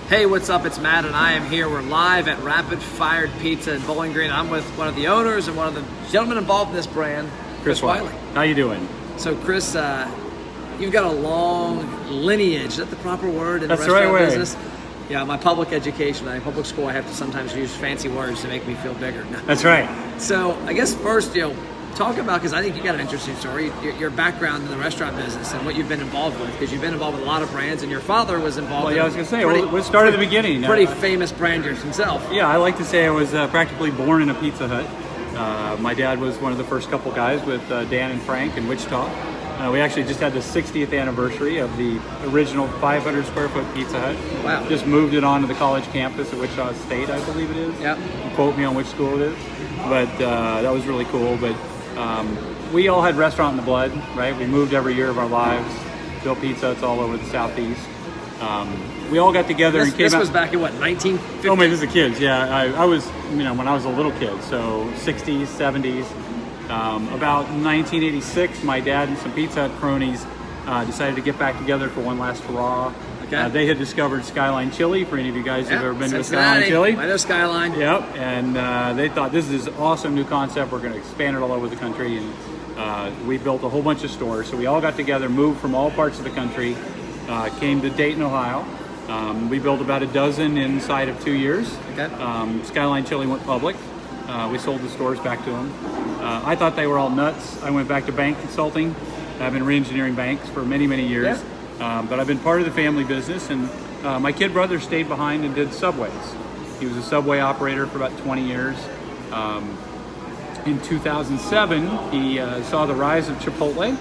Hey, what's up? It's Matt, and I am here. We're live at Rapid Fired Pizza in Bowling Green. I'm with one of the owners and one of the gentlemen involved in this brand, Chris Wiley. How you doing? So, Chris, you've got a long lineage. Is that the proper word in That's the restaurant the right business? Yeah, my public education, public school, I have to sometimes use fancy words to make me feel bigger. That's right. So, I guess first, talk about, because I think you got an interesting story, your background in the restaurant business and what you've been involved with, because you've been involved with a lot of brands, and your father was involved I was going to say, let's start at the beginning. Pretty famous brand himself. Yeah, I like to say I was practically born in a Pizza Hut. My dad was one of the first couple guys with Dan and Frank in Wichita. We actually just had the 60th anniversary of the original 500 square foot Pizza Hut. Wow. Just moved it onto the college campus at Wichita State, I believe it is. Yep. Quote me on which school it is. But that was really cool. But we all had restaurant in the blood, right? We moved every year of our lives, built Pizza Huts all over the Southeast. We all got together and came out. This was back in what, 1950? Oh man, this is the kids, yeah. I was, when I was a little kid, so 60s, 70s. About 1986, my dad and some Pizza Hut cronies decided to get back together for one last hurrah. Okay. They had discovered Skyline Chili, for any of you guys who've ever been to Cincinnati. Skyline Chili. I know Skyline. Yep, and they thought this is this awesome new concept. We're going to expand it all over the country, and we built a whole bunch of stores. So we all got together, moved from all parts of the country, came to Dayton, Ohio. We built about a dozen inside of 2 years. Okay. Skyline Chili went public. We sold the stores back to them. I thought they were all nuts. I went back to bank consulting. I've been re-engineering banks for many, many years. Yeah. But I've been part of the family business, and my kid brother stayed behind and did Subways. He was a Subway operator for about 20 years. In 2007, he saw the rise of Chipotle,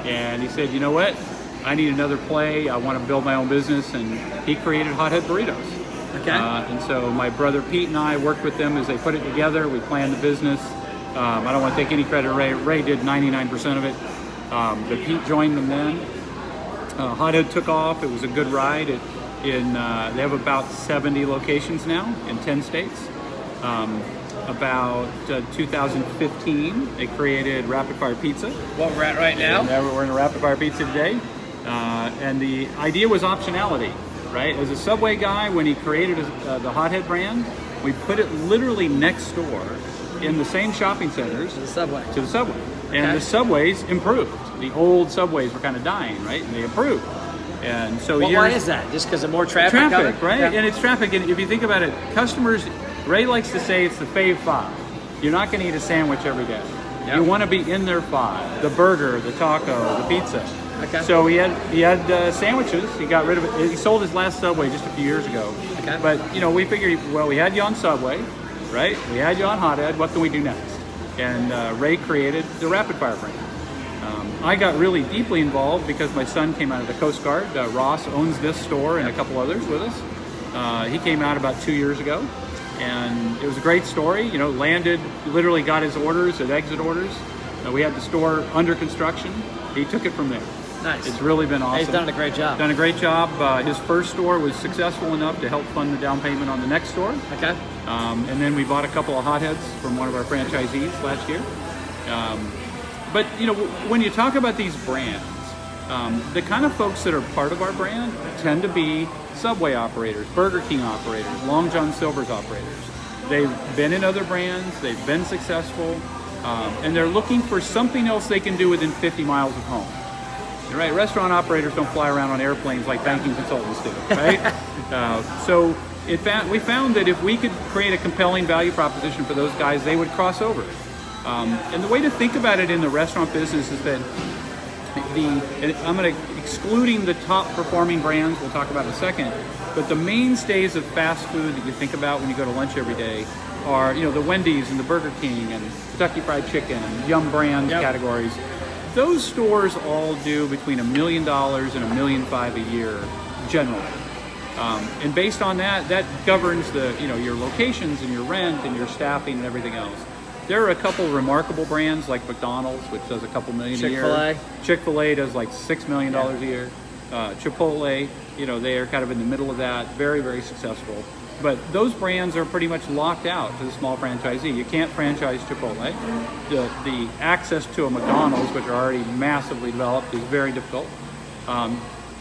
and he said, you know what? I need another play. I want to build my own business, and he created Hothead Burritos. Okay. And so my brother Pete and I worked with them as they put it together. We planned the business. I don't want to take any credit. Ray did 99% of it. But Pete joined them then. Hothead took off. It was a good ride. They have about 70 locations now in 10 states. About 2015, they created Rapid Fire Pizza. What we're at right now? We're in a Rapid Fire Pizza today. And the idea was optionality, right? As a Subway guy, when he created the Hothead brand, we put it literally next door in the same shopping centers To the Subway. And Okay. the Subways improved. The old Subways were kind of dying, right? And they improved. And so Why is that? Just because of more traffic? traffic, right? Yeah. And it's traffic. And if you think about it, customers, Ray likes to say it's the fave five. You're not going to eat a sandwich every day. Yep. You want to be in their five. The burger, the taco, the pizza. Okay. So he had sandwiches. He got rid of it. He sold his last Subway just a few years ago. Okay. But we figured, well, we had you on Subway, right? We had you on Hothead. What can we do next? And Ray created the Rapid Fire brand. I got really deeply involved because my son came out of the Coast Guard. Ross owns this store and a couple others with us. He came out about 2 years ago, and it was a great story. Landed, literally got his orders at exit orders. We had the store under construction. He took it from there. Nice. It's really been awesome. He's done a great job. Done a great job. His first store was successful enough to help fund the down payment on the next store. Okay. And then we bought a couple of Hotheads from one of our franchisees last year. But when you talk about these brands, the kind of folks that are part of our brand tend to be Subway operators, Burger King operators, Long John Silver's operators. They've been in other brands, they've been successful, and they're looking for something else they can do within 50 miles of home. You're right, restaurant operators don't fly around on airplanes like banking consultants do, right? So we found that if we could create a compelling value proposition for those guys, they would cross over. And the way to think about it in the restaurant business is that excluding the top performing brands, we'll talk about in a second, but the mainstays of fast food that you think about when you go to lunch every day are, the Wendy's and the Burger King and Kentucky Fried Chicken and Yum Brands categories. Those stores all do between $1 million and $1.5 million a year, generally. And based on that governs your locations and your rent and your staffing and everything else. There are a couple remarkable brands like McDonald's, which does a couple million a year. Chick-fil-A does like $6 million a year. Chipotle, they are kind of in the middle of that, very, very successful. But those brands are pretty much locked out to the small franchisee. You can't franchise Chipotle. The access to a McDonald's, which are already massively developed, is very difficult.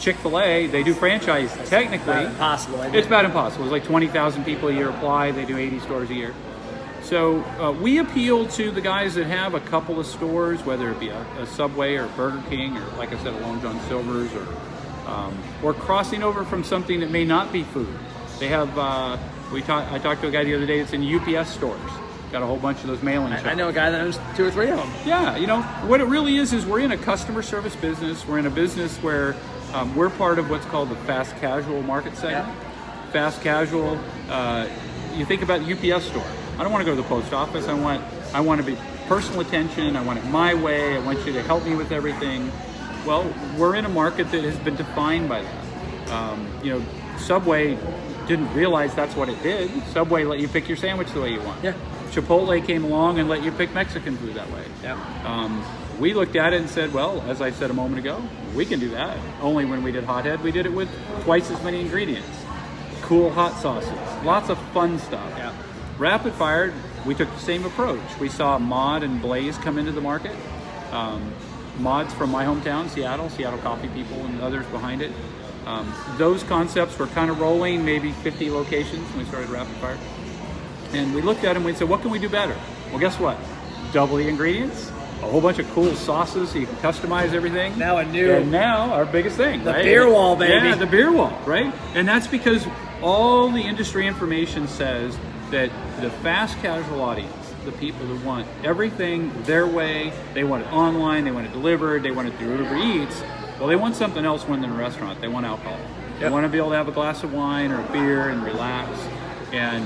Chick-fil-A, they do franchise technically. About impossible. Isn't It's it? about impossible. It's like 20,000 people a year apply. They do 80 stores a year. So we appeal to the guys that have a couple of stores, whether it be a Subway or Burger King or, like I said, a Long John Silver's, or crossing over from something that may not be food. They have. I talked to a guy the other day that's in UPS stores. Got a whole bunch of those mailing shops. I know a guy that owns 2 or 3 of them. Yeah, you know, what it really is we're in a customer service business. We're in a business where we're part of what's called the fast casual market segment. Yeah. Fast casual, you think about the UPS store. I don't want to go to the post office. I want to be personal attention. I want it my way. I want you to help me with everything. Well, we're in a market that has been defined by that. You know, Subway didn't realize that's what it did. Subway let you pick your sandwich the way you want. Yeah. Chipotle came along and let you pick Mexican food that way. Yeah. We looked at it and said, well, as I said a moment ago, we can do that. Only when we did Hothead, we did it with twice as many ingredients. Cool hot sauces, lots of fun stuff. Yeah. Rapid Fire, we took the same approach. We saw Mod and Blaze come into the market. Mod's from my hometown, Seattle coffee people and others behind it. Those concepts were kind of rolling, maybe 50 locations when we started Rapid Fire. And we looked at them and we said, what can we do better? Well, guess what? Double the ingredients, a whole bunch of cool sauces so you can customize everything. And now our biggest thing, the right? beer wall, baby. Yeah, the beer wall, right? And that's because all the industry information says that the fast casual audience, the people who want everything their way, they want it online, they want it delivered, they want it through Uber Eats, well, they want something else when they're in a restaurant. They want alcohol. They want to be able to have a glass of wine or a beer and relax. And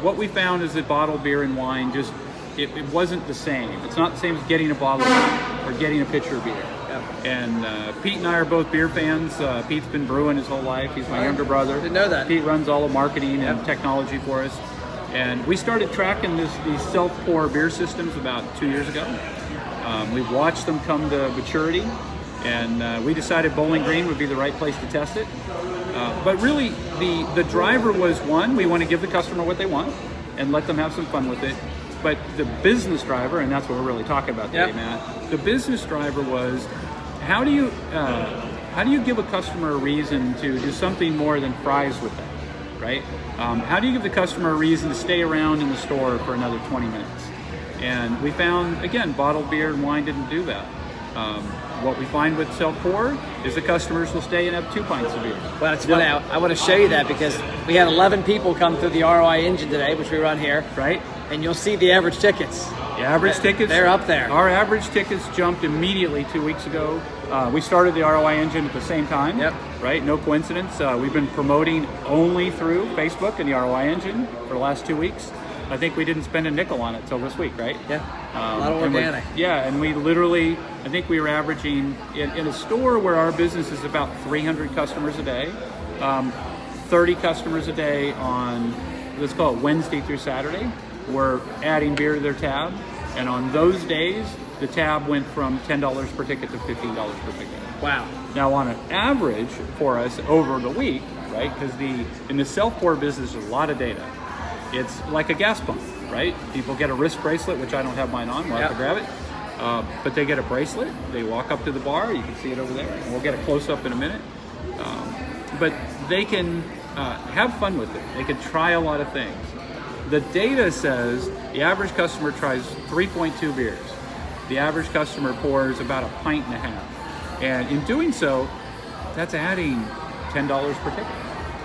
what we found is that bottled beer and wine just, it wasn't the same. It's not the same as getting a bottle of beer or getting a pitcher of beer. Yeah. And Pete and I are both beer fans. Pete's been brewing his whole life. He's my younger brother. Didn't know that. Pete runs all the marketing and technology for us. And we started tracking these self-pour beer systems about 2 years ago. We've watched them come to maturity. And we decided Bowling Green would be the right place to test it. But really, the driver was, one, we want to give the customer what they want and let them have some fun with it. But the business driver, and that's what we're really talking about today, Matt, the business driver was, how do you give a customer a reason to do something more than fries with them, right? How do you give the customer a reason to stay around in the store for another 20 minutes? And we found, again, bottled beer and wine didn't do that. What we find with self-pour is the customers will stay and have 2 pints of beer. Well, that's funny. I want to show you that because we had 11 people come through the ROI Engine today, which we run here. Right. And you'll see the average tickets. The average tickets? They're up there. Our average tickets jumped immediately 2 weeks ago. We started the ROI Engine at the same time. Yep. Right? No coincidence. We've been promoting only through Facebook and the ROI Engine for the last 2 weeks. I think we didn't spend a nickel on it till this week, right? Yeah, a lot of organic. And we literally, I think we were averaging, in a store where our business is about 300 customers a day, 30 customers a day on, let's call it Wednesday through Saturday, we're adding beer to their tab. And on those days, the tab went from $10 per ticket to $15 per ticket. Wow. Now on an average for us over the week, right, because in the self-pour business, there's a lot of data. It's like a gas pump, right? People get a wrist bracelet, which I don't have mine on. We'll have to grab it. But they get a bracelet. They walk up to the bar. You can see it over there. And we'll get a close-up in a minute. But they can have fun with it. They can try a lot of things. The data says the average customer tries 3.2 beers. The average customer pours about a pint and a half. And in doing so, that's adding $10 per ticket.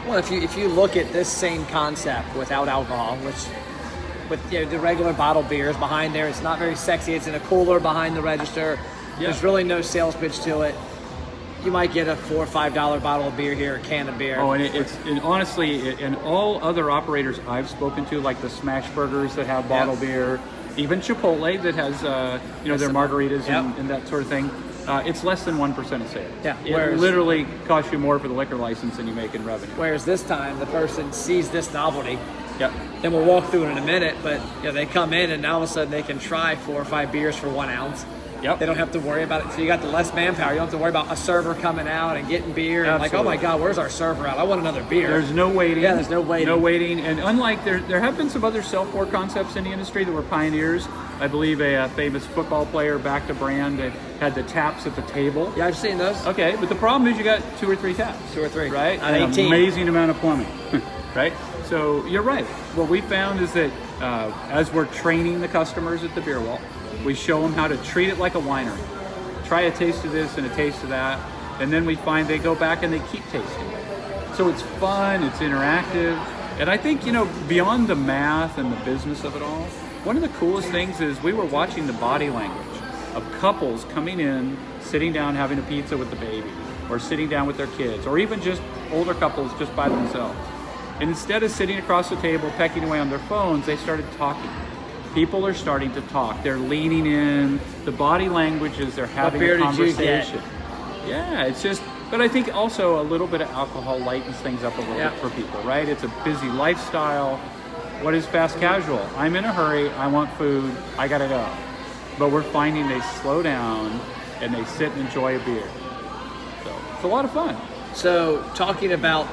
Well, if you look at this same concept without alcohol, which with the regular bottled beers behind there, it's not very sexy. It's in a cooler behind the register. Yeah. There's really no sales pitch to it. You might get a $4 or $5 bottle of beer here, a can of beer. Oh, and honestly, and all other operators I've spoken to, like the Smash Burgers that have bottled beer, even Chipotle that has their margaritas and that sort of thing. It's less than 1% of sales. Yeah, it literally costs you more for the liquor license than you make in revenue. Whereas this time, the person sees this novelty. Yep. Then we'll walk through it in a minute, but they come in and now all of a sudden they can try 4 or 5 beers for 1 ounce. Yep. They don't have to worry about it. So you got the less manpower. You don't have to worry about a server coming out and getting beer. And like, oh my God, where's our server at? I want another beer. There's no waiting. Yeah, there's no waiting. No waiting. And unlike, there have been some other self-pour concepts in the industry that were pioneers. I believe a famous football player backed a brand that had the taps at the table. Yeah, I've seen those. Okay, but the problem is you got 2 or 3 taps. 2 or 3. Right? On An 18. amazing amount of plumbing. Right? So you're right. What we found is that as we're training the customers at the beer wall, we show them how to treat it like a winery. Try a taste of this and a taste of that, and then we find they go back and they keep tasting. So it's fun, it's interactive, and I think, beyond the math and the business of it all, one of the coolest things is we were watching the body language of couples coming in, sitting down, having a pizza with the baby, or sitting down with their kids, or even just older couples just by themselves. And instead of sitting across the table, pecking away on their phones, they started talking. People are starting to talk. They're leaning in. The body language is they're having a conversation. Yeah, it's just, but I think also a little bit of alcohol lightens things up a little bit for people, right? It's a busy lifestyle. What is fast casual? I'm in a hurry. I want food. I gotta go. But we're finding they slow down and they sit and enjoy a beer. So it's a lot of fun. So talking about,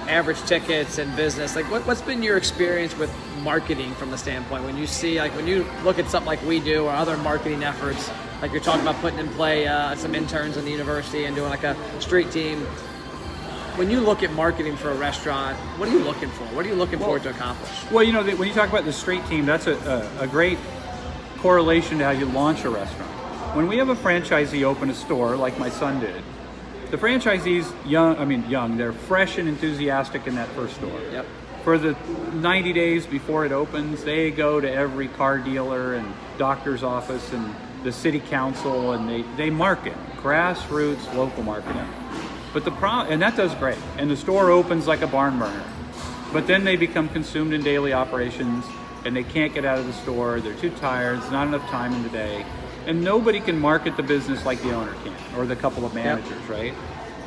average tickets and business, like what's been your experience with marketing from the standpoint when you see, like when you look at something like we do or other marketing efforts, like you're talking about putting in play some interns in the university and doing like a street team. When you look at marketing for a restaurant, what are you looking for? What are you looking for to accomplish? Well, when you talk about the street team, that's a great correlation to how you launch a restaurant. When we have a franchisee open a store like my son did, the franchisee's young, they're fresh and enthusiastic in that first store. Yep. For the 90 days before it opens, they go to every car dealer and doctor's office and the city council, and they market, grassroots local marketing. But and that does great, and the store opens like a barn burner. But then they become consumed in daily operations, and they can't get out of the store, they're too tired, there's not enough time in the day. And nobody can market the business like the owner can, or the couple of managers, right?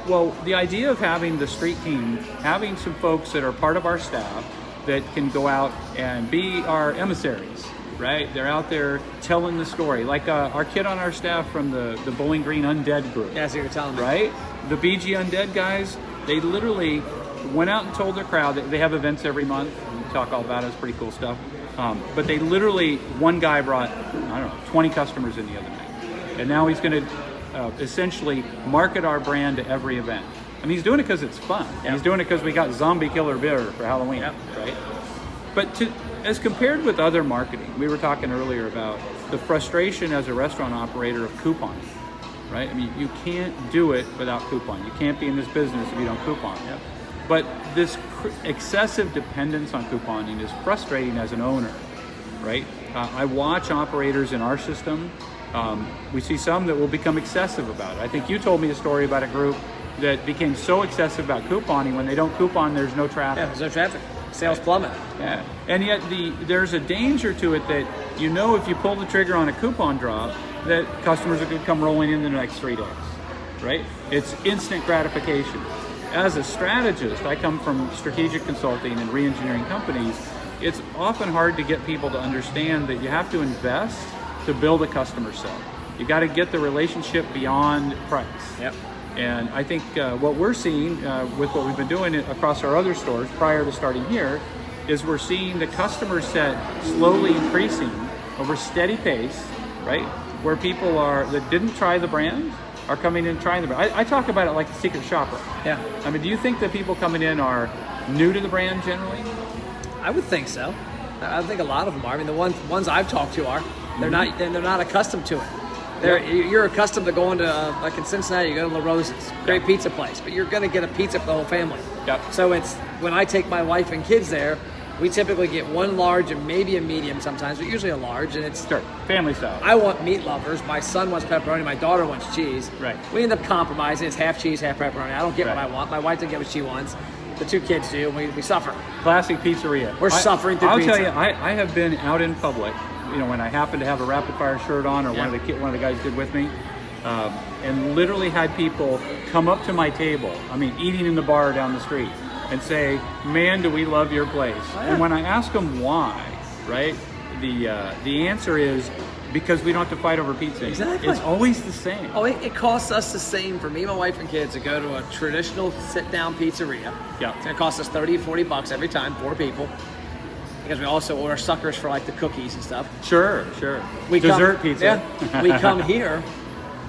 Well, the idea of having the street team, having some folks that are part of our staff that can go out and be our emissaries, right? They're out there telling the story. Like our kid on our staff from the Bowling Green Undead group. Yeah, so you're telling me. Right? The BG Undead guys, they literally went out and told their crowd that they have events every month. We talk all about it, it's pretty cool stuff. But they literally, one guy brought, 20 customers in the other night. And now he's going to essentially market our brand to every event. I mean, he's doing it because it's fun. Yep. He's doing it because we got zombie killer beer for Halloween, right? But as compared with other marketing, we were talking earlier about the frustration as a restaurant operator of couponing, right? I mean, you can't do it without coupon. You can't be in this business if you don't coupon. Yep. But this excessive dependence on couponing is frustrating as an owner, right? I watch operators in our system. We see some that will become excessive about it. I think you told me a story about a group that became so excessive about couponing, when they don't coupon, there's no traffic. Yeah, there's no traffic. Sales plummet. Yeah, and yet there's a danger to it that if you pull the trigger on a coupon drop, that customers are going to come rolling in the next 3 days, right? It's instant gratification. As a strategist, I come from strategic consulting and re-engineering companies. It's often hard to get people to understand that you have to invest to build a customer set. You got to get the relationship beyond price. Yep. And I think what we're seeing with what we've been doing across our other stores prior to starting here is we're seeing the customer set slowly increasing over steady pace, right? Where people that didn't try the brand are coming in trying the brand. I talk about it like a secret shopper. Yeah. I mean, do you think that people coming in are new to the brand generally? I would think so. I think a lot of them are. I mean, the ones I've talked to are. They're not accustomed to it. You're accustomed to going to, like in Cincinnati, you go to La Rosa's, great pizza place, but you're going to get a pizza for the whole family. Yep. So it's, when I take my wife and kids there, we typically get one large and maybe a medium sometimes, but usually a large, and it's family style. I want meat lovers. My son wants pepperoni. My daughter wants cheese. Right. We end up compromising. It's half cheese, half pepperoni. I don't get what I want. My wife doesn't get what she wants. The 2 kids do, and we suffer. Classic pizzeria. We're suffering through pizza. I'll tell you, I have been out in public, when I happen to have a rapid fire shirt on, or one of the guys did with me, and literally had people come up to my table, eating in the bar down the street, and say, "Man, do we love your place." Oh, yeah. And when I ask them why, right, the answer is, Because we don't have to fight over pizza. Exactly. It's always the same. Oh, it costs us the same for me, my wife, and kids to go to a traditional sit-down pizzeria. Yeah. It's going to cost us $30-$40 every time, 4 people. Because we also order suckers for like the cookies and stuff. Sure. Dessert pizza. Yeah. We come here,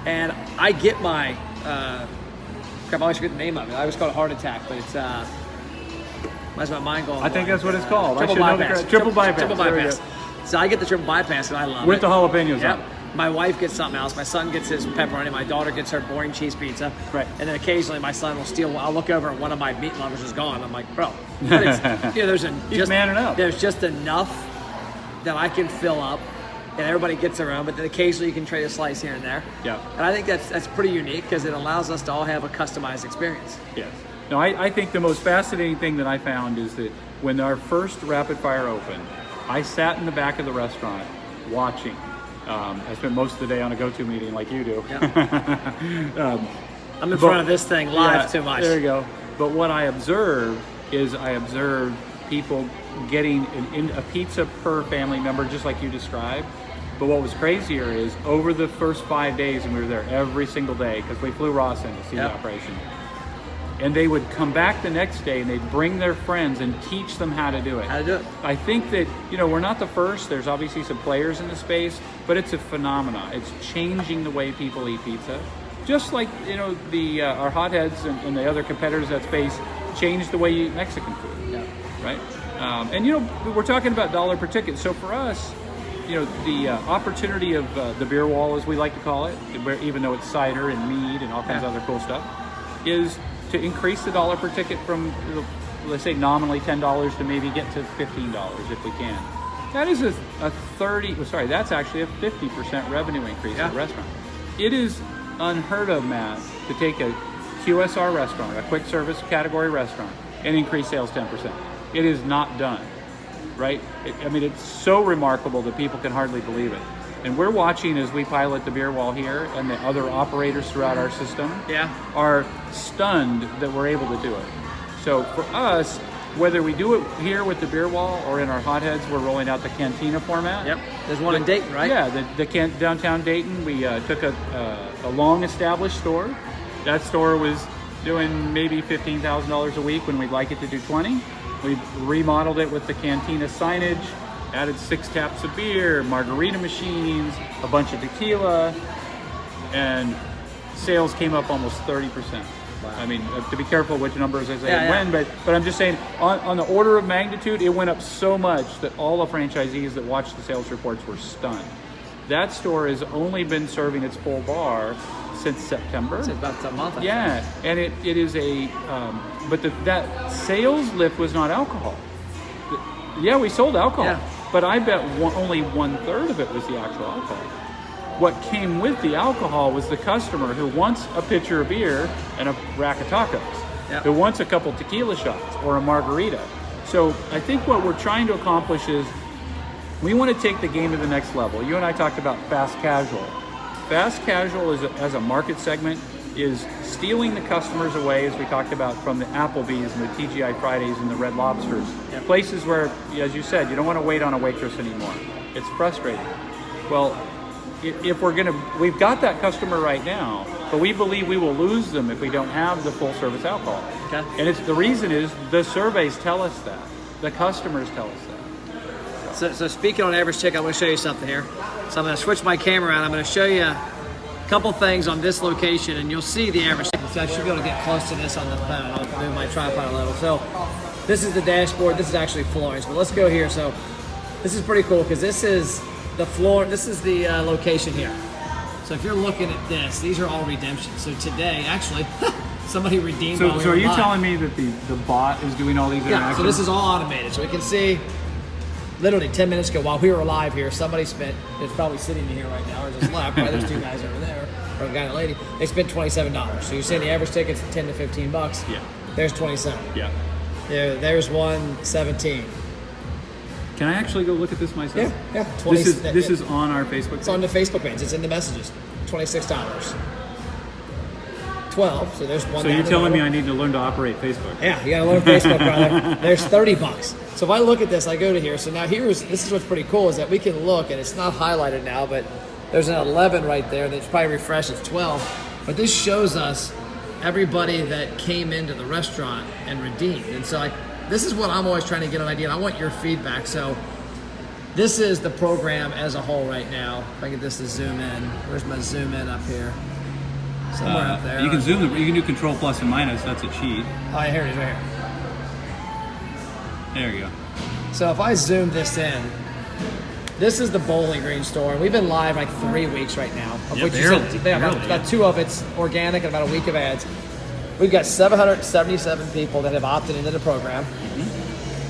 and I get my, crap, I always forget the name of it. I always call it heart attack, but it's, why's my mind going? I think that's what it's called. Triple bypass. Triple bypass. Triple bypass. So I get the triple bypass, and I love With it. the jalapenos Yep. on. My wife gets something else. My son gets his pepperoni. My daughter gets her boring cheese pizza. Right. And then occasionally my son will steal. I'll look over and one of my meat lovers is gone. I'm like, bro. But it's, He's manning up. There's just enough that I can fill up, and everybody gets their own. But then occasionally you can trade a slice here and there. Yeah. And I think that's pretty unique because it allows us to all have a customized experience. Yes. No, I think the most fascinating thing that I found is that when our first Rapid Fire opened, I sat in the back of the restaurant watching. I spent most of the day on a go-to meeting like you do. Yep. I'm in front of this thing live too much. There you go. But what I observed is people getting a pizza per family member, just like you described. But what was crazier is over the first 5 days, and we were there every single day because we flew Ross in to see the operation. And they would come back the next day and they'd bring their friends and teach them how to do it. How to do it. I think that, we're not the first. There's obviously some players in the space, but it's a phenomenon. It's changing the way people eat pizza. Just like, our hotheads and the other competitors in that space changed the way you eat Mexican food. Yeah. Right? We're talking about dollar per ticket. So for us, the opportunity of the beer wall, as we like to call it, even though it's cider and mead and all kinds of other cool stuff, is to increase the dollar per ticket from, let's say, nominally $10 to maybe get to $15 if we can. That is that's actually a 50% revenue increase at a restaurant. It is unheard of, Matt, to take a QSR restaurant, a quick service category restaurant, and increase sales 10%. It is not done, right? It's so remarkable that people can hardly believe it. And we're watching as we pilot the beer wall here, and the other operators throughout our system are stunned that we're able to do it. So for us, whether we do it here with the beer wall or in our hotheads, we're rolling out the cantina format. Yep. There's one in Dayton, right? Yeah, downtown Dayton. We took a long-established store. That store was doing maybe $15,000 a week when we'd like it to do 20. We remodeled it with the cantina signage. Added 6 taps of beer, margarita machines, a bunch of tequila, and sales came up almost 30%. Wow. To be careful which numbers I say when, but I'm just saying on the order of magnitude, it went up so much that all the franchisees that watched the sales reports were stunned. That store has only been serving its full bar since September. It's about a month. Yeah, and it is but that sales lift was not alcohol. Yeah, we sold alcohol, but I bet only 1/3 of it was the actual alcohol. What came with the alcohol was the customer who wants a pitcher of beer and a rack of tacos, who wants a couple tequila shots or a margarita. So I think what we're trying to accomplish is we want to take the game to the next level. You and I talked about fast casual. Fast casual as a market segment is stealing the customers away, as we talked about, from the Applebee's and the TGI Fridays and the Red Lobsters. Yep. Places where, as you said, you don't want to wait on a waitress anymore. It's frustrating. Well, we've got that customer right now, but we believe we will lose them if we don't have the full service alcohol. Okay. And the reason is the surveys tell us that. The customers tell us that. So speaking on average ticket, I'm going to show you something here. So I'm going to switch my camera around. I'm going to show you a couple things on this location, and you'll see the average ticket. So I should be able to get close to this on the phone. I'll move my tripod a little. So this is the dashboard. This is actually Florence, but let's go here. So this is pretty cool because this is the floor. This is the location here. So if you're looking at this, these are all redemptions. So today, actually, somebody redeemed. So are you telling me that the bot is doing all these interactions? Yeah. So this is all automated. So we can see. Literally 10 minutes ago, while we were live here, somebody spent, it's probably sitting in here right now, or just left, right? There's 2 guys over there, or a guy and a lady. They spent $27. So you're saying the average ticket's 10 to 15 bucks. Yeah. There's 27. Yeah. There's 117. Can I actually go look at this myself? Yeah. This is on our Facebook page? It's on the Facebook page. It's in the messages. $26. 12. So there's one. So you're telling me I need to learn to operate Facebook? Yeah, you got to learn Facebook, brother. There's $30. So if I look at this, I go to here. So now this is what's pretty cool is that we can look, and it's not highlighted now, but there's an 11 right there. That's probably refreshed. It's 12. But this shows us everybody that came into the restaurant and redeemed. And so this is what I'm always trying to get an idea. And I want your feedback. So this is the program as a whole right now. If I get this to zoom in. Where's my zoom in up here? Somewhere up there. You can you can do control plus and minus. That's a cheat. Oh, here it is right here. There you go. So if I zoom this in, this is the Bowling Green store. We've been live like 3 weeks right now. Of which about 2 of it's organic and about a week of ads. We've got 777 people that have opted into the program.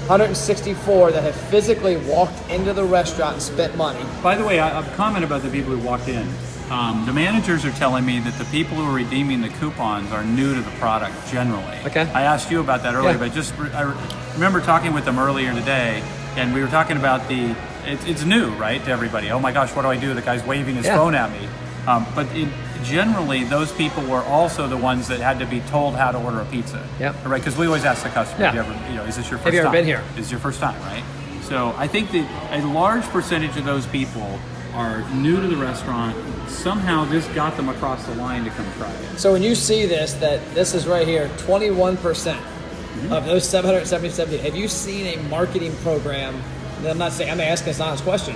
164 that have physically walked into the restaurant and spent money. By the way, a comment about the people who walked in. The managers are telling me that the people who are redeeming the coupons are new to the product generally. Okay. I asked you about that earlier, but I remember talking with them earlier today, and we were talking about it's new, right, to everybody. Oh my gosh, what do I do? The guy's waving his phone at me. But generally, those people were also the ones that had to be told how to order a pizza. Yep. Right, because we always ask the customer, is this your first time? Have you ever been here? Is your first time, right? So I think that a large percentage of those people are new to the restaurant. Somehow this got them across the line to come try it. So when you see this is right here, 21% of those 777, have you seen a marketing program, and I'm asking this honest question,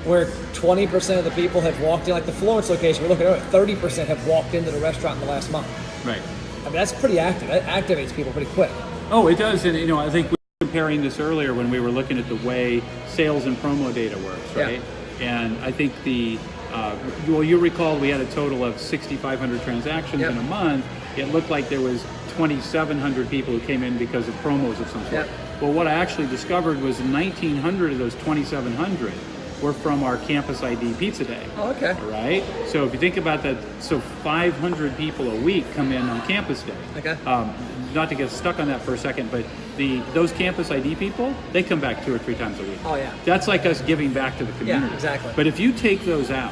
where 20% of the people have walked in, like the Florence location, we're looking at 30% have walked into the restaurant in the last month. Right. I mean, that's pretty active. That activates people pretty quick. Oh, it does. And, I think we were comparing this earlier when we were looking at the way sales and promo data works, right? Yeah. And I think you recall we had a total of 6,500 transactions in a month. It looked like there was 2,700 people who came in because of promos of some sort. Yep. Well, what I actually discovered was 1,900 of those 2,700 were from our Campus ID Pizza Day. Oh, okay. All right? So if you think about that, so 500 people a week come in on Campus Day. Okay. Not to get stuck on that for a second, but those Campus ID people, they come back 2 or 3 times a week. Oh, yeah. That's like us giving back to the community. Yeah, exactly. But if you take those out,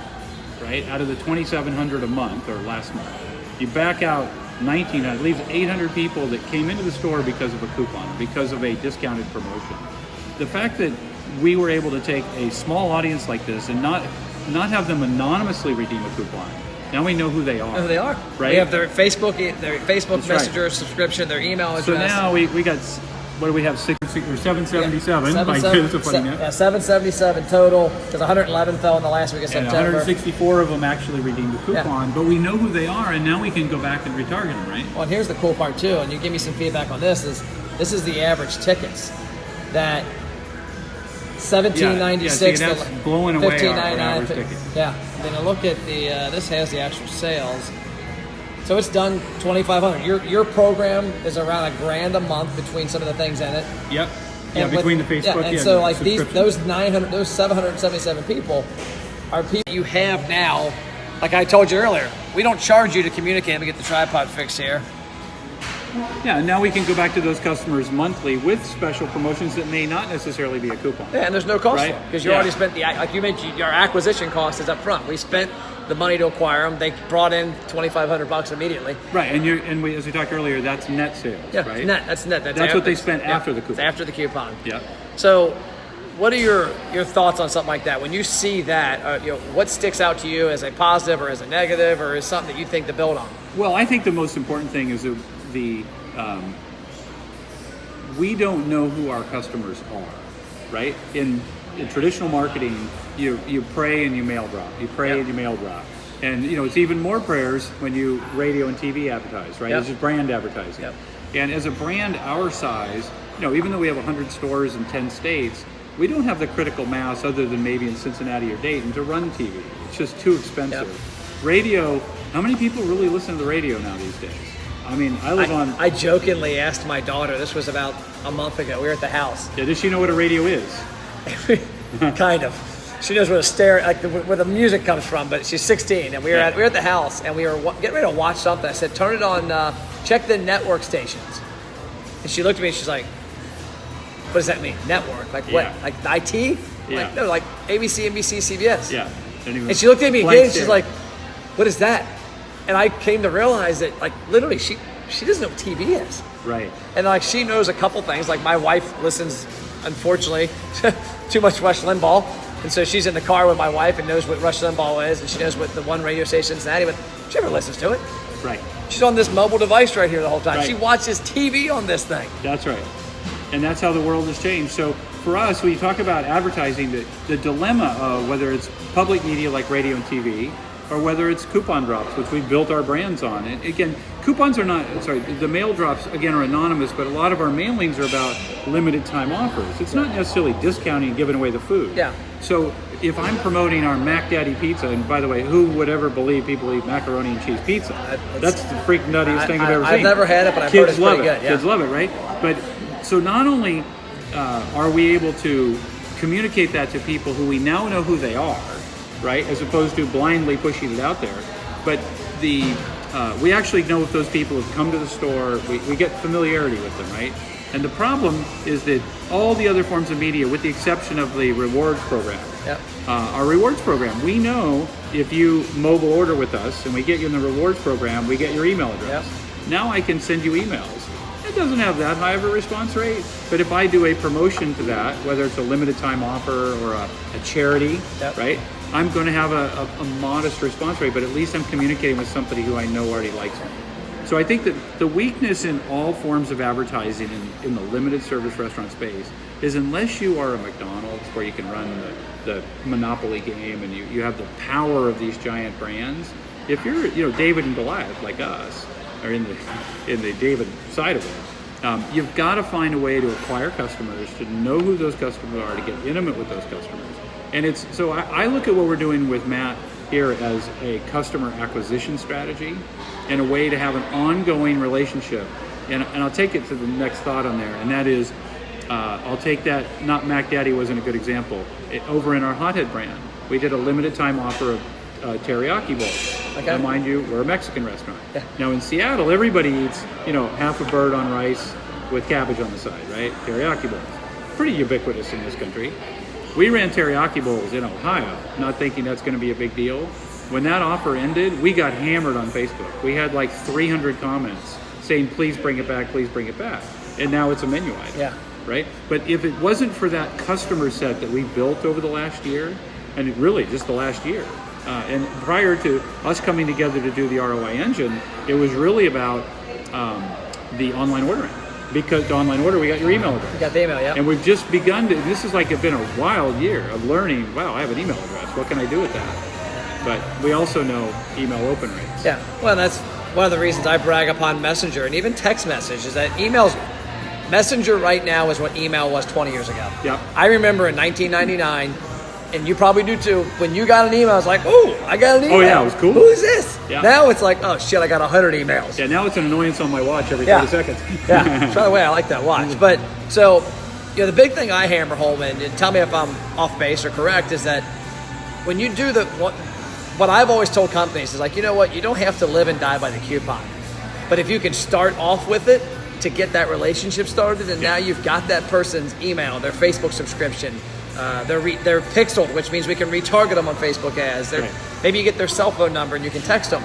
right, out of the 2,700 a month or last month, you back out 1,900, it leaves 800 people that came into the store because of a coupon, because of a discounted promotion. The fact that we were able to take a small audience like this and not have them anonymously redeem a coupon. Now we know who they are. Know who they are. Right? We have their Facebook Messenger subscription, their email address. So now we got, what do we have, 777 by Joseph putting it. 777 total, because 111 fell in the last week of September. 164 of them actually redeemed a coupon, but we know who they are, and now we can go back and retarget them, right? Well, and here's the cool part too, and you give me some feedback on this, is the average tickets. That $17.96 that's blowing away our average $15.99. ticket. Yeah. Then I look at this has the actual sales. So it's done $2,500. Your program is around $1,000 a month between some of the things in it. Yep. Yeah, between the Facebook and so like those 777 people are people you have now. Like I told you earlier, we don't charge you to communicate and get the tripod fixed here. Yeah, and now we can go back to those customers monthly with special promotions that may not necessarily be a coupon. Yeah, and there's no cost right? for it because you already spent like you mentioned, your acquisition cost is up front. We spent the money to acquire them. They brought in $2,500 immediately. Right, and as we talked earlier, that's net sales. Yeah, right? That's net. That's what they spent after the coupon. It's after the coupon. Yeah. So, what are your thoughts on something like that? When you see that, what sticks out to you as a positive or as a negative, or is something that you think to build on? Well, I think the most important thing is we don't know who our customers are, right? In traditional marketing, you pray and you mail drop. You pray and you mail drop. And it's even more prayers when you radio and TV advertise, right? It's just brand advertising. Yep. And as a brand our size, even though we have 100 stores in 10 states, we don't have the critical mass other than maybe in Cincinnati or Dayton to run TV. It's just too expensive. Yep. Radio, how many people really listen to the radio now these days? I mean, I jokingly asked my daughter, this was about a month ago, we were at the house. Yeah, does she know what a radio is? Kind of. She knows where the music comes from, but she's 16, and we were at the house, and we were getting ready to watch something. I said, turn it on, check the network stations. And she looked at me, and she's like, what does that mean? Network? Like what? Like IT? Yeah. Like, no, like ABC, NBC, CBS. Yeah. And she looked at me again, and she's like, what is that? And I came to realize that, like, literally, she doesn't know what TV is. Right. And like she knows a couple things. Like my wife listens, unfortunately, too much Rush Limbaugh. And so she's in the car with my wife and knows what Rush Limbaugh is, and she knows what the one radio station in Cincinnati, but she never listens to it. Right. She's on this mobile device right here the whole time. Right. She watches TV on this thing. That's right. And that's how the world has changed. So for us, when you talk about advertising, the dilemma of whether it's public media like radio and TV, or whether it's coupon drops, which we built our brands on. And again, coupons are not, the mail drops, again, are anonymous, but a lot of our mailings are about limited time offers. It's not necessarily discounting and giving away the food. Yeah. So if I'm promoting our Mac Daddy pizza, and by the way, who would ever believe people eat macaroni and cheese pizza? That's the freak nuttiest thing I've ever seen. I've never had it, but I've heard it's pretty good. Yeah. Kids love it, right? But so not only are we able to communicate that to people who we now know who they are, right, as opposed to blindly pushing it out there, but we actually know if those people have come to the store. We get familiarity with them, right? And the problem is that all the other forms of media, with the exception of the rewards program, our rewards program, we know if you mobile order with us and we get you in the rewards program, we get your email address. Now I can send you emails. It doesn't have that high of a response rate, but if I do a promotion to that, whether it's a limited time offer or a charity, right, I'm going to have a modest response rate, but at least I'm communicating with somebody who I know already likes me. So I think that the weakness in all forms of advertising in the limited service restaurant space is unless you are a McDonald's where you can run the monopoly game and you have the power of these giant brands. If you're David and Goliath like us, or in the David side of it, you've got to find a way to acquire customers, to know who those customers are, to get intimate with those customers. And I look at what we're doing with Matt here as a customer acquisition strategy and a way to have an ongoing relationship. And I'll take it to the next thought on there, and that is, I'll take that, not Mac Daddy wasn't a good example. Over in our Hothead brand, we did a limited time offer of teriyaki bowls. Okay. Now, mind you, we're a Mexican restaurant. Yeah. Now in Seattle, everybody eats, half a bird on rice with cabbage on the side, right? Teriyaki bowls. Pretty ubiquitous in this country. We ran teriyaki bowls in Ohio, not thinking that's going to be a big deal. When that offer ended, we got hammered on Facebook. We had like 300 comments saying, please bring it back, please bring it back. And now it's a menu item, right? But if it wasn't for that customer set that we built over the last year, and it really just the last year, and prior to us coming together to do the ROI Engine, it was really about the online ordering. Because the online order, we got your email address. You got the email, yeah. And we've just begun to, this is like been a wild year of learning, wow, I have an email address. What can I do with that? But we also know email open rates. Yeah, well, that's one of the reasons I brag upon Messenger and even text message is that Messenger right now is what email was 20 years ago. Yeah. I remember in 1999, and you probably do too, when you got an email, I was like, oh, I got an email. Oh yeah, it was cool. Who is this? Yeah. Now it's like, oh shit, I got 100 emails. Yeah, now it's an annoyance on my watch every 30 seconds. Yeah, by the way, I like that watch. But so, the big thing I hammer home, and tell me if I'm off base or correct, is that when you do what I've always told companies is like, you know what, you don't have to live and die by the coupon. But if you can start off with it to get that relationship started, and now you've got that person's email, their Facebook subscription, they're pixeled, which means we can retarget them on Facebook ads. Maybe you get their cell phone number and you can text them.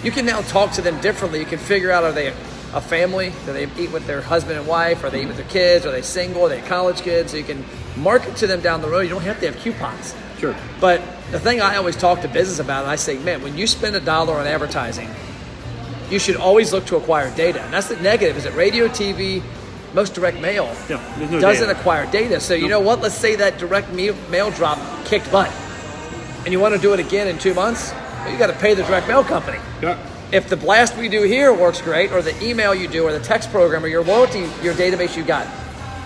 You can now talk to them differently. You can figure out, are they a family? Do they eat with their husband and wife? Are they eat with their kids? Are they single? Are they college kids? So you can market to them down the road. You don't have to have coupons. Sure. But the thing I always talk to business about, and I say, man, when you spend $1 on advertising, you should always look to acquire data. And that's the negative, is that radio, TV, most direct mail doesn't acquire data. So you know what? Let's say that direct mail drop kicked butt, and you want to do it again in 2 months. Well, you got to pay the direct mail company. Yeah. If the blast we do here works great, or the email you do, or the text program, or your loyalty, your database you got,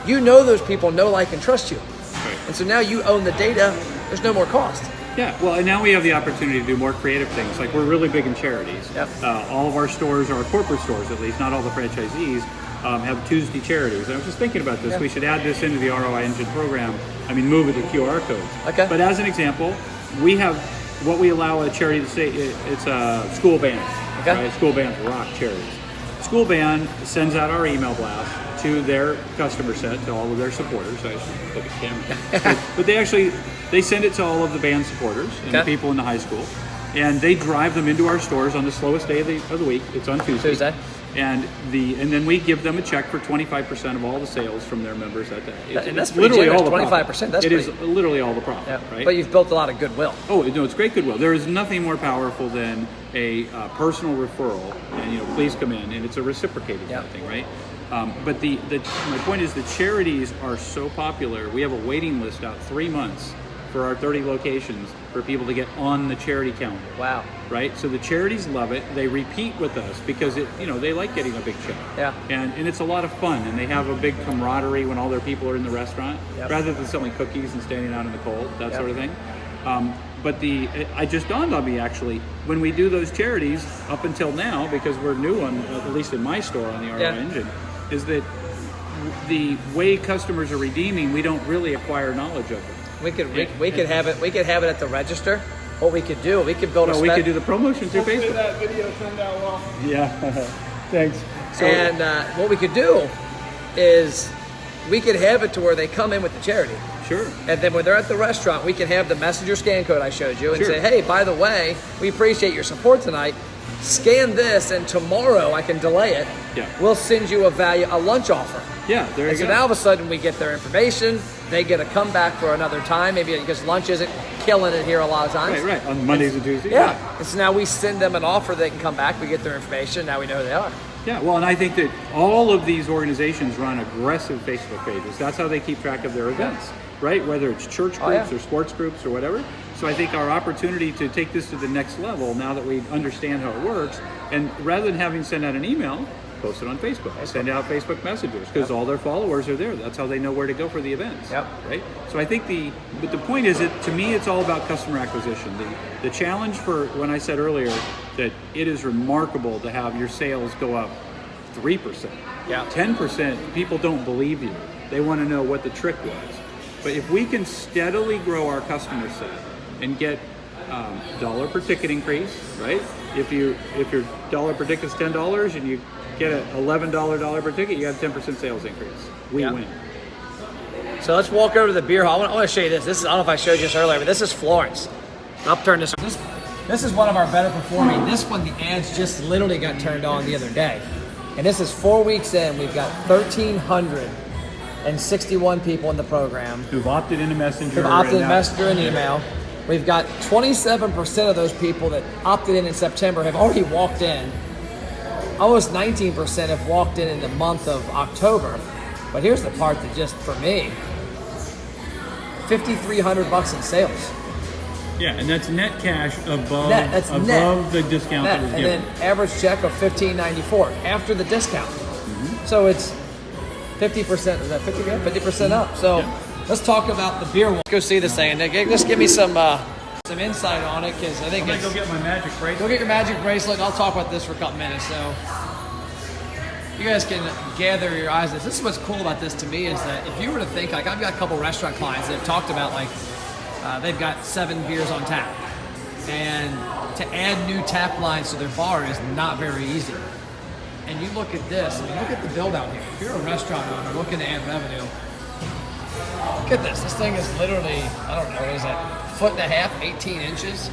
those people know, like, and trust you. Right. And so now you own the data. There's no more cost. Yeah, well, and now we have the opportunity to do more creative things. Like, we're really big in charities. Yep. All of our stores, or our corporate stores at least, not all the franchisees, have Tuesday charities. And I was just thinking about this. Yeah. We should add this into the ROI Engine program. Move it to QR codes. Okay. But as an example, we have what we allow a charity to say, it's a school band. Okay. Right? School bands rock charities. School band sends out our email blast to their customer set, to all of their supporters. I should look at the camera. But they send it to all of the band supporters and the people in the high school. And they drive them into our stores on the slowest day of the week. It's on Tuesday. And then we give them a check for 25% of all the sales from their members that day. And that's literally all the 25%. It is literally all the profit, right? But you've built a lot of goodwill. Oh, no, it's great goodwill. There is nothing more powerful than a personal referral, and please come in, and it's a reciprocated kind of thing, right? But my point is the charities are so popular. We have a waiting list out 3 months for our 30 locations for people to get on the charity calendar. Wow. Right? So the charities love it. They repeat with us because they like getting a big check. Yeah. And it's a lot of fun, and they have a big camaraderie when all their people are in the restaurant, rather than selling cookies and standing out in the cold, that sort of thing. But it just dawned on me actually, when we do those charities up until now, because we're new on, at least in my store on the ROI Engine, is that the way customers are redeeming, we don't really acquire knowledge of them. We could have it at the register. What we could do, we could build we could do the promotion through Facebook. That video turned out well. Yeah, thanks. So, and what we could do is we could have it to where they come in with the charity. Sure. And then when they're at the restaurant, we can have the messenger scan code I showed you and say, hey, by the way, we appreciate your support tonight. Scan this, and tomorrow I can delay it. Yeah. We'll send you a lunch offer. Yeah, there you go. So now all of a sudden we get their information. They get a comeback for another time, maybe because lunch isn't killing it here a lot of times. Right, on Mondays and Tuesdays. Yeah. And so now we send them an offer. They can come back. We get their information. Now we know who they are. Yeah, well, and I think that all of these organizations run aggressive Facebook pages. That's how they keep track of their events, right? Whether it's church groups or sports groups or whatever. So I think our opportunity to take this to the next level, now that we understand how it works, and rather than having send out an email, post it on Facebook. Send out Facebook messages, because all their followers are there. That's how they know where to go for the events. Right? So I think but the point is that to me it's all about customer acquisition. The challenge for when I said earlier that it is remarkable to have your sales go up 3%. 10%, people don't believe you. They want to know what the trick was. But if we can steadily grow our customer set and get dollar per ticket increase, right? If your dollar per ticket is $10 and you get an $11 dollar per ticket, you have 10% sales increase. We win. So let's walk over to the beer hall. I want to show you this. I don't know if I showed you this earlier, but this is Florence. I'll turn this. This is one of our better performing. This one, the ads just literally got turned on the other day. And this is 4 weeks in. We've got 1,361 people in the program. Who've opted into Messenger. Who've opted in Messenger and email. We've got 27% of those people that opted in September have already walked in. Almost 19% have walked in the month of October. But here's the part that just, for me, $5,300 in sales. Yeah, and that's net cash above the discount that was given. And then average check of $1,594 after the discount. So it's 50%, is that 50% up. So let's talk about the beer one. Let's go see this thing. Just give me some insight on it, because I think I'm gonna go get my magic bracelet. Go get your magic bracelet. I'll talk about this for a couple minutes. So you guys can gather your eyes. This is what's cool about this to me, is that if you were to think, like, I've got a couple restaurant clients that have talked about, like, they've got 7 beers on tap, and to add new tap lines to their bar is not very easy. And you look at this, and you look at the build out here. If you're a restaurant owner looking to add revenue, look at this. This thing is literally, I don't know, what is that, 1.5 feet, 18 inches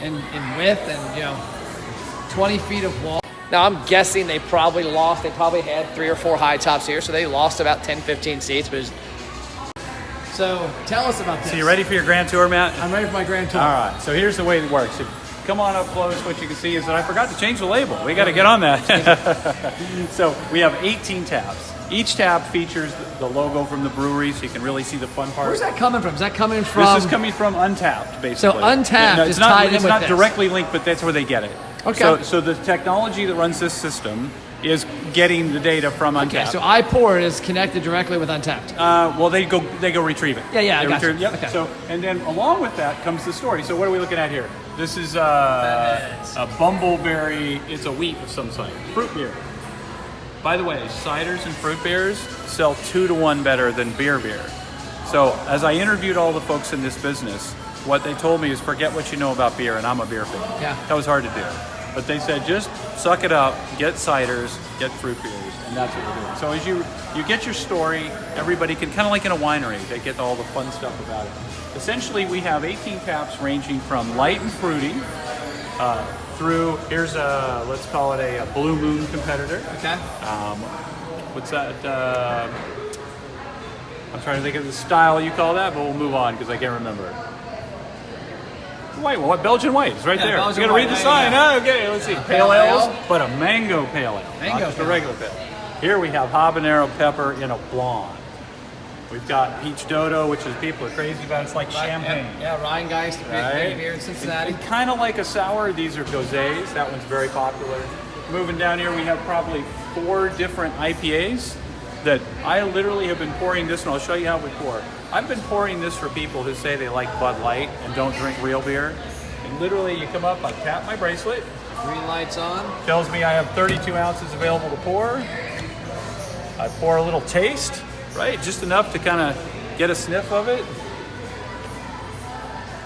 in width, and 20 feet of wall. Now I'm guessing they probably had 3 or 4 high tops here, so they lost about 10, 15 seats. So tell us about this. So you ready for your grand tour, Matt? I'm ready for my grand tour. All right, so here's the way it works. Come on up close. What you can see is that I forgot to change the label. We got to get on that. So we have 18 taps. Each tap features the logo from the brewery, so you can really see the fun part. Where's that coming from? Is that coming from? This is coming from Untapped, basically. So Untapped is tied in with this. It's not directly linked, but that's where they get it. Okay. So the technology that runs this system is getting the data from Untapped. Okay, so iPour is connected directly with Untapped. Well, they go retrieve it. Yeah, I got you. Yep. Okay. So, and then along with that comes the story. So what are we looking at here? This is a bumbleberry. It's a wheat of some sort. Fruit beer. By the way, ciders and fruit beers sell 2 to 1 better than beer. So as I interviewed all the folks in this business, what they told me is forget what you know about beer, and I'm a beer fan. Yeah. That was hard to do. But they said, just suck it up, get ciders, get fruit beers, and that's what we're doing. So as you get your story, everybody can, kind of like in a winery, they get all the fun stuff about it. Essentially, we have 18 taps ranging from light and fruity through, here's let's call it a Blue Moon competitor. Okay. What's that? I'm trying to think of the style you call that, but we'll move on because I can't remember. White, what? Belgian white. It's right there. You gotta read the sign. Oh, okay, let's see. Pale ales, but a mango pale ale. Not just a regular pale ale. Here we have habanero pepper in a blonde. We've got peach dodo, which is people are crazy about. It's like champagne. Yeah, Rheingeist, big beer in Cincinnati. And kind of like a sour. These are gosés. That one's very popular. Moving down here, we have probably 4 different IPAs that I literally have been pouring this, and I'll show you how we pour. I've been pouring this for people who say they like Bud Light and don't drink real beer. And literally, you come up, I tap my bracelet. Green lights on. Tells me I have 32 ounces available to pour. I pour a little taste. Right, just enough to kind of get a sniff of it.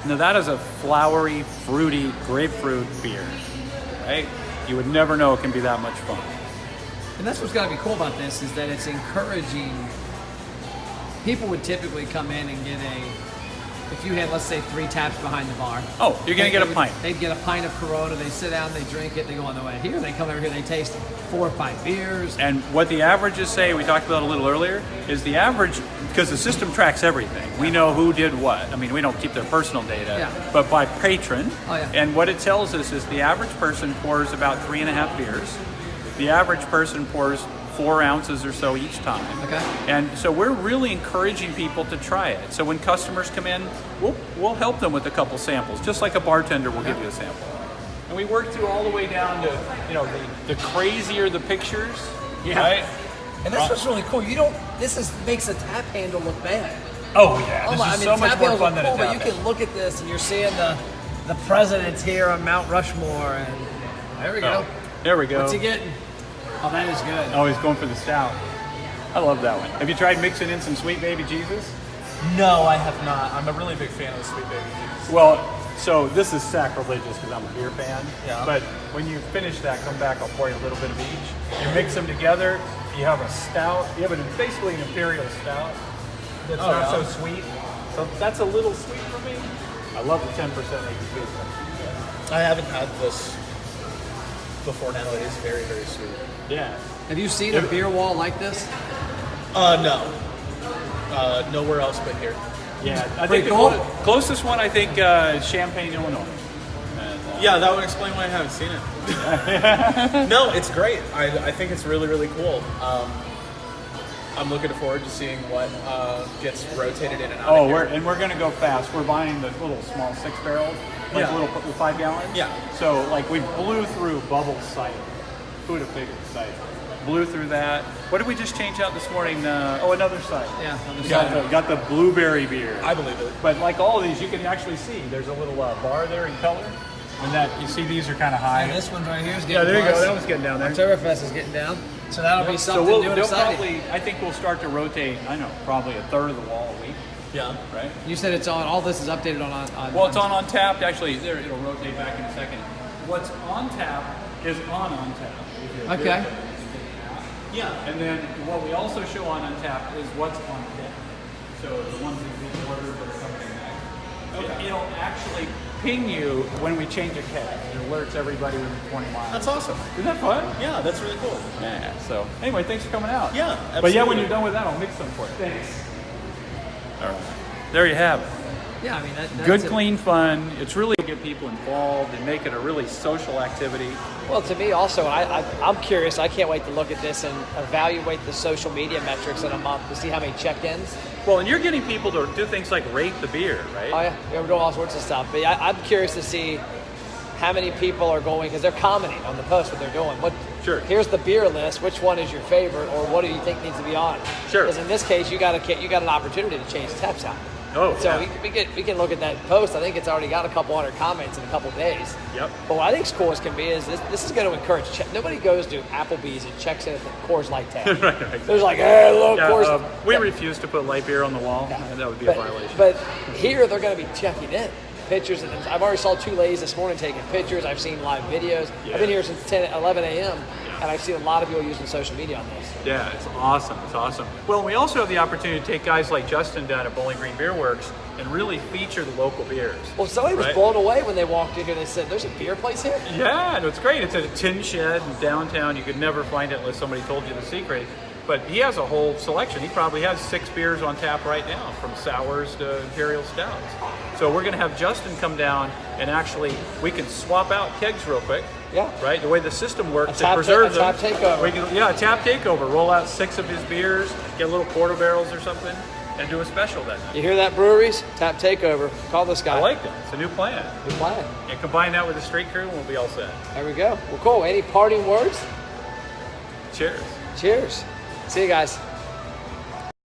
Now that is a flowery, fruity grapefruit beer, right? You would never know it can be that much fun. And that's what's got to be cool about this is that it's encouraging. People would typically come in and get if you had, let's say, 3 taps behind the bar. Oh, you're going to get a pint. They'd get a pint of Corona, they sit down, they drink it, they go on their way. Here, they come over here, they taste 4 or 5 beers. And what the averages say, we talked about a little earlier, is the average, because the system tracks everything. We know who did what. I mean, we don't keep their personal data, but by patron. Oh, yeah. And what it tells us is the average person pours about 3.5 beers. The average person pours 4 ounces or so each time. Okay. And so we're really encouraging people to try it. So when customers come in, we'll help them with a couple samples, just like a bartender will give you a sample. And we work through all the way down to, the crazier the pictures, right? And that's what's really cool. Makes the tap handle look bad. Oh yeah, this is so much more fun than a tap handle. But you can look at this and you're seeing the presidents here on Mount Rushmore, and there we go. There we go. What's he getting? Oh, that is good. Oh, he's going for the stout. I love that one. Have you tried mixing in some Sweet Baby Jesus? No, I have not. I'm a really big fan of Sweet Baby Jesus. Well, so this is sacrilegious because I'm a beer fan. Yeah. But when you finish that, come back, I'll pour you a little bit of each. You mix them together, you have a stout. You have basically an imperial stout that's not so sweet. So that's a little sweet for me. I love the 10% ABV. I haven't had this before now. It is very, very sweet. Yeah. Have you seen a beer wall like this? No. Nowhere else but here. Yeah, I think the closest one, I think, Champaign, Illinois. And, yeah, that would explain why I haven't seen it. No, it's great. I think it's really, really cool. I'm looking forward to seeing what gets rotated in and out of here. We're going to go fast. We're buying the little small 6-barrel, little 5 gallons. Yeah. So, we blew through bubble cider. Who would have figured cider? Blew through that. What did we just change out this morning? Another cider. Yeah. Got the blueberry beer. I believe it. But like all of these, you can actually see there's a little bar there in color. And that you see these are kind of high. And this one right here is getting there you go. That one's getting down there. Oktoberfest is getting down. So that'll be something new and exciting. I think we'll start to rotate, probably a third of the wall a week. Yeah. Right? You said it's on, all this is updated on well, it's on tap. Actually, there, it'll rotate back in a second. What's on tap is on tap. Okay. Yeah, and then what we also show on Untapped is what's on deck. So the ones that we ordered that are coming back. Okay. It'll actually ping you when we change a keg. It alerts everybody within 20 miles. That's awesome. Isn't that fun? Yeah, that's really cool. Yeah, so anyway, thanks for coming out. Yeah, absolutely. But yeah, when you're done with that, I'll mix them for you. Thanks. All right. There you have it. Yeah, I mean, that's good, clean fun. It's really to get people involved and make it a really social activity. Well, to me also, I'm curious. I can't wait to look at this and evaluate the social media metrics in a month to see how many check-ins. Well, and you're getting people to do things like rate the beer, right? Oh, yeah. We're doing all sorts of stuff. But I'm curious to see how many people are going, because they're commenting on the post what they're doing. Sure. Here's the beer list. Which one is your favorite, or what do you think needs to be on it? Sure. Because in this case, you got an opportunity to change taps out. Oh, so yeah. we can look at that post. I think it's already got a couple hundred comments in a couple of days. Yep. But what I think is cool as can be is this is going to encourage. Nobody goes to Applebee's and checks in at the Coors Light tab. right. There's like, hey, look, Coors. We refuse to put light beer on the wall. Yeah. That would be a violation. But here they're going to be checking in. Pictures, and I've already saw 2 ladies this morning taking pictures. I've seen live videos. Yeah. I've been here since 11 a.m. And I've seen a lot of people using social media on this. Yeah, it's awesome. It's awesome. Well, we also have the opportunity to take guys like Justin down at Bowling Green Beer Works and really feature the local beers. Well, somebody was blown away when they walked in here. They said, "There's a beer place here." Yeah, no, it's great. It's at a tin shed in downtown. You could never find it unless somebody told you the secret. But he has a whole selection. He probably has 6 beers on tap right now, from sours to imperial stouts. So we're going to have Justin come down, and actually we can swap out kegs real quick. Yeah. Right? The way the system works, it preserves them. A tap takeover. We can, a tap takeover. Roll out 6 of his beers, get little porter barrels or something, and do a special that night. You hear that, breweries? Tap takeover. Call this guy. I like that. It's a new plan. New plan. And combine that with the street crew, and we'll be all set. There we go. Well, cool. Any parting words? Cheers. Cheers. See you guys.